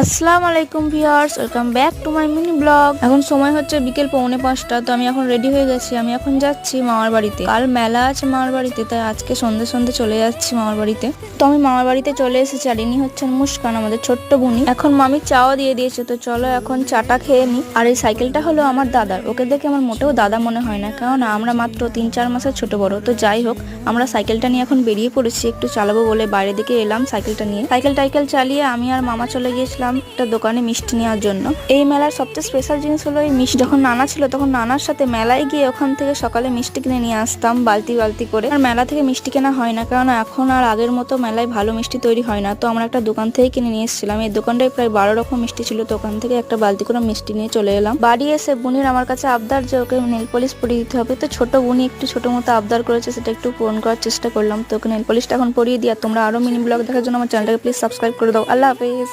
আসসালামু আলাইকুম viewers, welcome back to my mini blog. এখন সময় হচ্ছে বিকেল 4:45। তো আমি এখন রেডি হয়ে গেছি। আমি এখন যাচ্ছি মামার বাড়িতে। কাল মেলা আছে মামার বাড়িতে, তাই আজকে সন্ধ্যে সন্ধ্যে চলে যাচ্ছি মামার বাড়িতে। তো আমি মামার বাড়িতে চলে এসেছি। আর ইনি হচ্ছেন মুস্কান, আমাদের ছোট্ট বুনি। এখন মামি চাও দিয়ে দিয়েছে, তো চলো এখন চাটা খেয়ে নি। আর এই সাইকেলটা হলো আমার দাদার। ওকে দেখে আমার মোটেও দাদা মনে হয় না, কারণ আমরা মাত্র 3-4 মাসের ছোট বড়। তো যাই হোক, আমরা সাইকেলটা নিয়ে এখন বেরিয়ে পড়েছি, একটু চালাবো বলে বাইরের দিকে এলাম সাইকেলটা নিয়ে। সাইকেল চালিয়ে আমি আর মামা চলে গিয়েছিলাম একটা দোকানে মিষ্টি নেওয়ার জন্য। এই মেলার সবচেয়ে স্পেশাল জিনিস হলো এই মিষ্টি। যখন নানা ছিল তখন নানার সাথে মেলায় গিয়ে ওখান থেকে সকালে মিষ্টি কিনে নিয়ে আসতাম বালতি বালতি করে। আর মেলা থেকে মিষ্টি কেনা হয় না, কারণ এখন আর আগের মতো মেলায় ভালো মিষ্টি তৈরি হয় না। তো আমরা একটা দোকান থেকে কিনে নিয়ে এসেছিলাম। এই দোকানটায় প্রায় 12 রকম মিষ্টি ছিল। তো ওখান থেকে একটা বালতি করে মিষ্টি নিয়ে চলে এলাম। বাড়ি এসে বুনির আমার কাছে আবদার যে ওকে নেল পলিশ পরিয়ে দিতে হবে। তো ছোট বুনি একটু ছোট মতো আবদার করেছে, সেটা একটু পূরণ করার চেষ্টা করলাম। তো ওকে নেল পলিশটা এখন পরিয়ে দিই। আর তোমরা আরো মিনি ব্লগ দেখার জন্য আমার চ্যানেলটাকে প্লিজ সাবস্ক্রাইব করে দাও। আল্লাহ হাফেজ।